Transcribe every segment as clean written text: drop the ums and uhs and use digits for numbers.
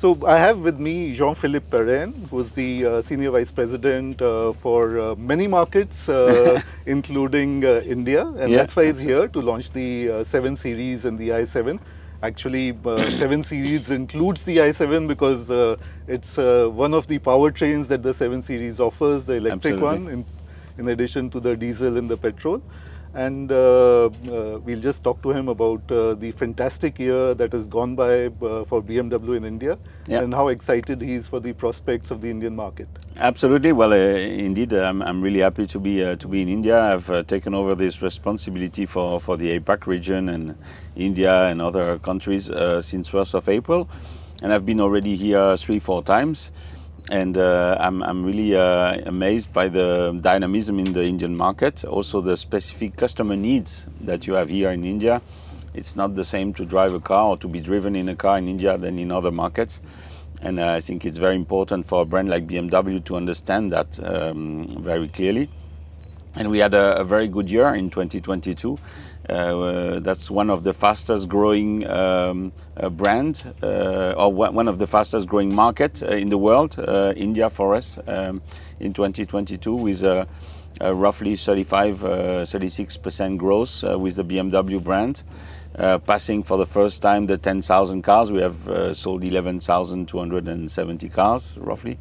So I have with me Jean-Philippe Parain, who is the Senior Vice President for many markets, including India, and Yeah, that's why he's absolutely. here to launch the 7 Series and the i7. Actually, 7 Series includes the i7 because it's one of the powertrains that the 7 Series offers, the electric Absolutely. one, in addition to the diesel and the petrol. And we'll just talk to him about the fantastic year that has gone by for BMW in India, Yeah, and how excited he is for the prospects of the Indian market. absolutely. Well, indeed, I'm really happy to be in India. I've taken over this responsibility for the APAC region and India and other countries since 1st of April, and I've been already here 3-4 times, and I'm really amazed by the dynamism in the Indian market. Also, the specific customer needs that you have here in India. It's not the same to drive a car or to be driven in a car in India than in other markets. And I think it's very important for a brand like BMW to understand that very clearly. And we had a very good year in 2022. That's one of the fastest growing brand, or one of the fastest growing market in the world, India for us, in 2022, with roughly 36% growth with the BMW brand. Passing for the first time the 10,000 cars. We have sold 11,270 cars, roughly,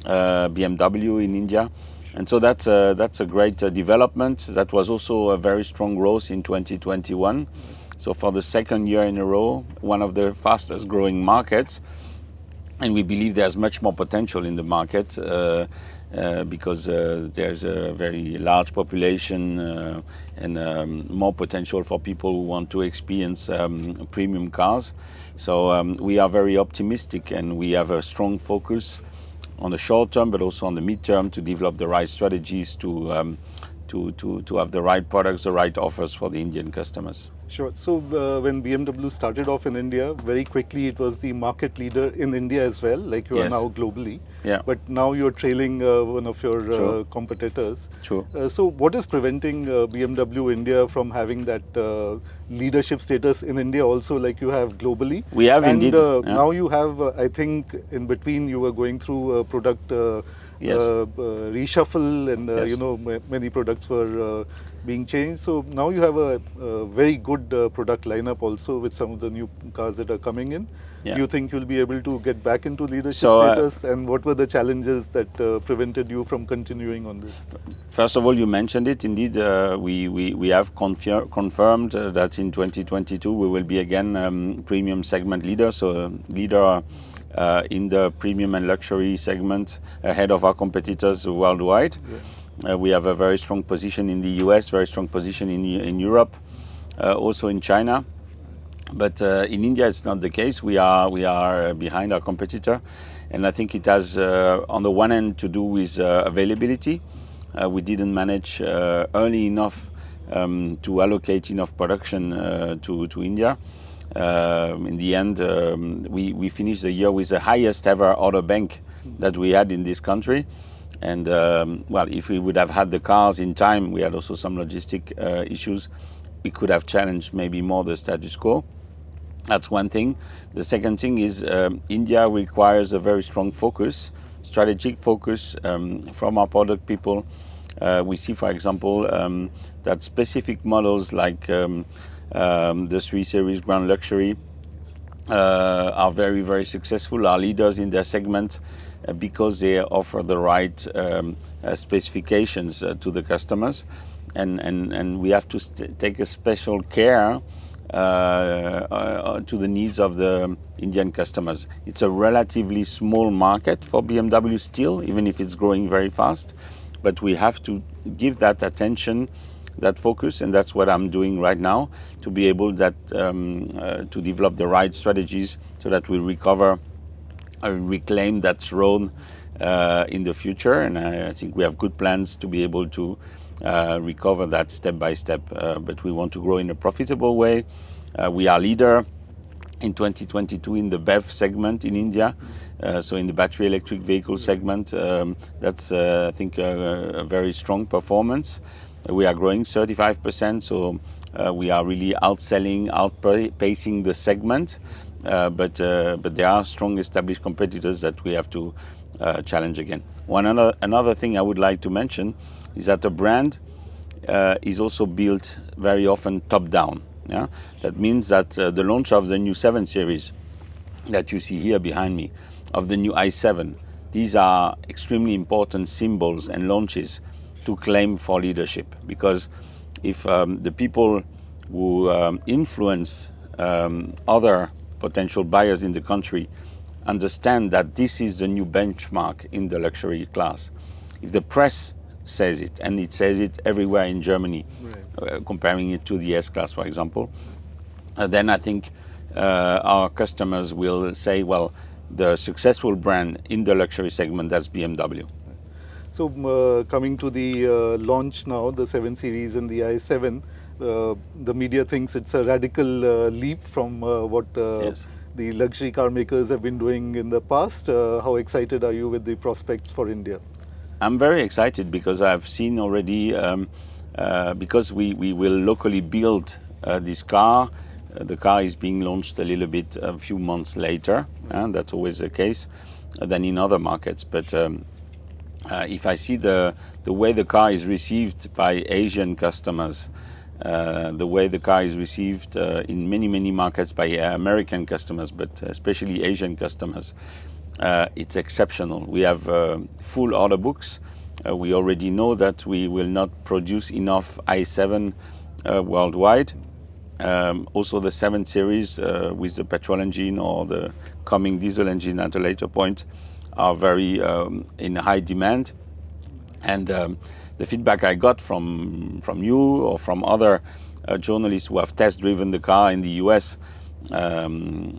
BMW in India. And so that's a great development. That was also a very strong growth in 2021. So for the second year in a row, one of the fastest growing markets. And we believe there's much more potential in the market because there's a very large population and more potential for people who want to experience premium cars. So we are very optimistic, and we have a strong focus on the short term, but also on the mid-term, to develop the right strategies to have the right products, the right offers for the Indian customers. Sure. So when BMW started off in India, very quickly it was the market leader in India as well, like you are Yes. now globally. Yeah. But now you're trailing one of your True. competitors. True. So what is preventing BMW India from having that leadership status in India also, like you have globally? We have And indeed. Yeah. now you have, I think, in between you were going through a product Yes. reshuffle, and Yes. many products were being changed. So now you have a very good product lineup also with some of the new cars that are coming in. Yeah. Do you think you'll be able to get back into leadership So, status? And what were the challenges that prevented you from continuing on this? First of all, you mentioned it. Indeed, we have confirmed that in 2022 we will be again premium segment leader, so leader in the premium and luxury segment, ahead of our competitors worldwide. Yeah. We have a very strong position in the US, very strong position in Europe, also in China. But in India, it's not the case. We are behind our competitor, and I think it has, on the one hand, to do with availability. We didn't manage early enough to allocate enough production to India. In the end, we finished the year with the highest ever order bank that we had in this country. And well, if we would have had the cars in time, we had also some logistic issues. We could have challenged maybe more the status quo. That's one thing. The second thing is India requires a very strong focus, strategic focus from our product people. We see, for example, that specific models like the 3 Series Grand Luxury are very, very successful, are leaders in their segment because they offer the right specifications to the customers. And we have to take a special care to the needs of the Indian customers. It's a relatively small market for BMW still, even if it's growing very fast. But we have to give that attention, that focus, and that's what I'm doing right now, to be able to develop the right strategies so that we recover and reclaim that throne in the future. And I think we have good plans to be able to recover that step by step. But we want to grow in a profitable way. We are leader in 2022 in the BEV segment in India, so in the battery electric vehicle segment. That's I think a very strong performance. We are growing 35%, so we are really outselling, outpacing the segment. but there are strong established competitors that we have to challenge again. Another thing I would like to mention is that a brand is also built very often top down. Yeah? That means that the launch of the new 7 Series that you see here behind me, of the new i7, these are extremely important symbols and launches to claim for leadership. Because if the people who influence other potential buyers in the country understand that this is the new benchmark in the luxury class, if the press says it, and it says it everywhere in Germany, comparing it to the S-Class, for example, then I think our customers will say, well, the successful brand in the luxury segment, that's BMW. So coming to the launch now, the 7 Series and the i7, the media thinks it's a radical leap from what Yes. the luxury car makers have been doing in the past. How excited are you with the prospects for India? I'm very excited because I've seen already, because we will locally build this car. The car is being launched a little bit a few months later, and that's always the case than in other markets. But if I see the way the car is received by Asian customers, the way the car is received in many markets by American customers, but especially Asian customers, it's exceptional. We have full order books. We already know that we will not produce enough i7 worldwide. Also the 7 Series with the petrol engine or the coming diesel engine at a later point are very in high demand. And the feedback I got from you or from other journalists who have test driven the car in the US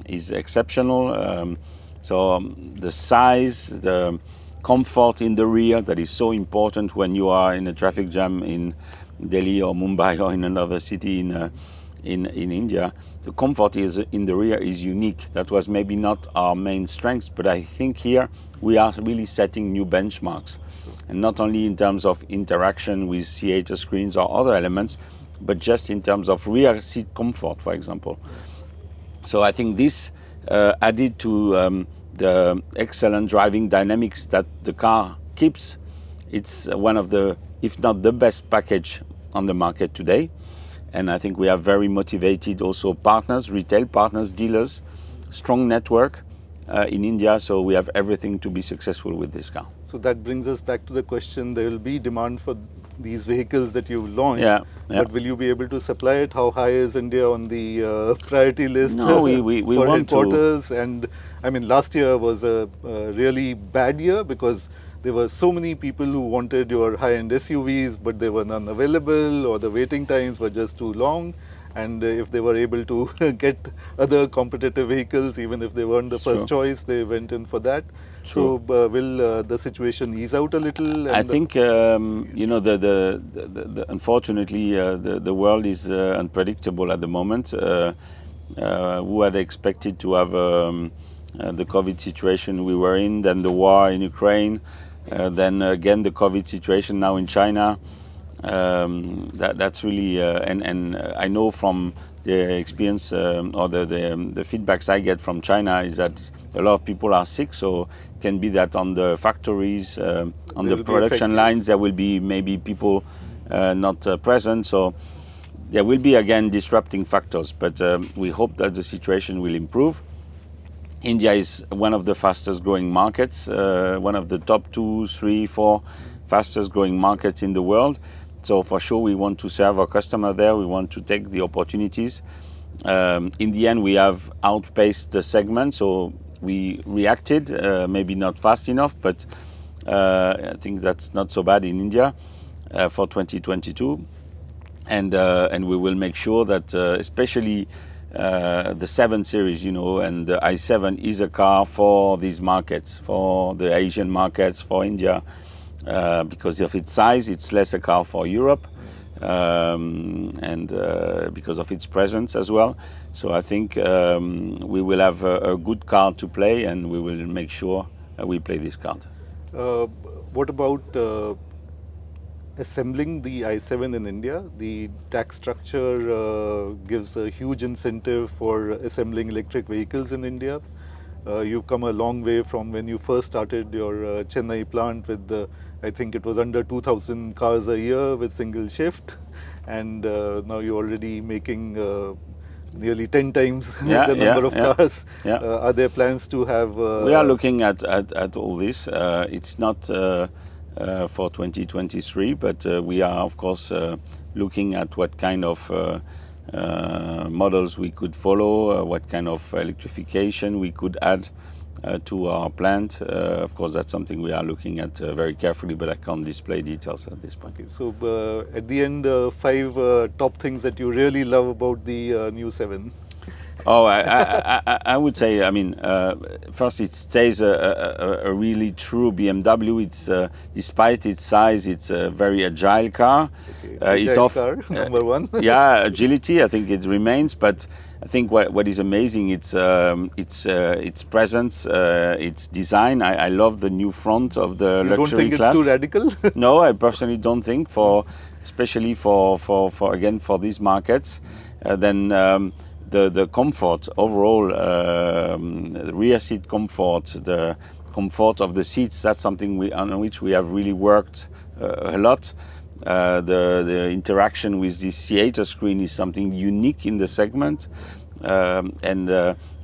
is exceptional. So the size, the comfort in the rear, that is so important when you are in a traffic jam in Delhi or Mumbai or in another city in India. The comfort is in the rear is unique. That was maybe not our main strength, but I think here we are really setting new benchmarks. And not only in terms of interaction with theater screens or other elements, but just in terms of rear seat comfort, for example. So I think this added to the excellent driving dynamics that the car keeps, it's one of the, if not the best package on the market today. And I think we have very motivated also partners, retail partners, dealers, strong network in India. So we have everything to be successful with this car. So that brings us back to the question, there will be demand for these vehicles that you've launched, but will you be able to supply it? How high is India on the priority list No, we for want headquarters? And I mean, last year was a really bad year because there were so many people who wanted your high-end SUVs, but they were none available, or the waiting times were just too long. And if they were able to get other competitive vehicles, even if they weren't the first choice, they went in for that. So will the situation ease out a little? And I think you know unfortunately the world is unpredictable at the moment. Who had expected to have the COVID situation we were in, then the war in Ukraine, then again the COVID situation now in China. That's really and I know from the experience or the feedbacks I get from China is that a lot of people are sick. So it can be that on the factories, on the production lines, there will be maybe people not present. So there will be again disrupting factors, but we hope that the situation will improve. India is one of the fastest growing markets, one of the top 2, 3, 4 fastest growing markets in the world. So for sure we want to serve our customer there, we want to take the opportunities. In the end we have outpaced the segment, so we reacted, maybe not fast enough, but I think that's not so bad in India for 2022. And we will make sure that especially the 7 Series, you know, and the i7 is a car for these markets, for the Asian markets, for India, because of its size. It's less a car for Europe, and because of its presence as well. So I think we will have a good card to play, and we will make sure we play this card. What about assembling the i7 in India. The tax structure gives a huge incentive for assembling electric vehicles in India. You've come a long way from when you first started your Chennai plant with I think it was under 2,000 cars a year with single shift, and now you're already making nearly 10 times Yeah, the number yeah, of yeah, cars. yeah. Are there plans to have? We are looking at all this. It's not for 2023, but we are, of course, looking at what kind of models we could follow, what kind of electrification we could add to our plant. Of course, that's something we are looking at very carefully, but I can't display details at this point. Okay, so at the end, 5 top things that you really love about the new 7. Oh, I would say, I mean, first it stays a really true BMW. It's despite its size, it's a very agile car. Okay. Agile car, number 1. Yeah, agility. I think it remains, but I think what is amazing its presence, its design. I love the new front of the You luxury don't think class. it's too radical? No, I personally don't think. Especially for again for these markets, then. The comfort overall, the rear seat comfort, the comfort of the seats, that's something on which we have really worked a lot. The interaction with this theater screen is something unique in the segment, and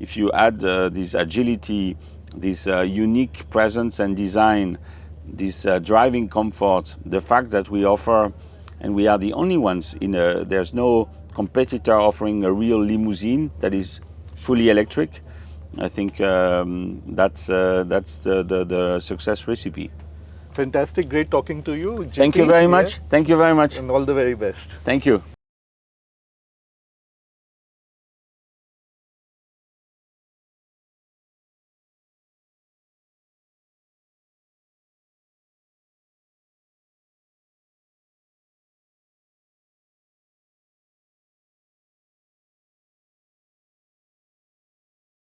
if you add this agility, this unique presence and design, this driving comfort, the fact that we offer, and we are the only ones there's no competitor offering a real limousine that is fully electric. I think that's the success recipe. Fantastic, great talking to you. Thank you very much. Thank you very much. And all the very best. Thank you.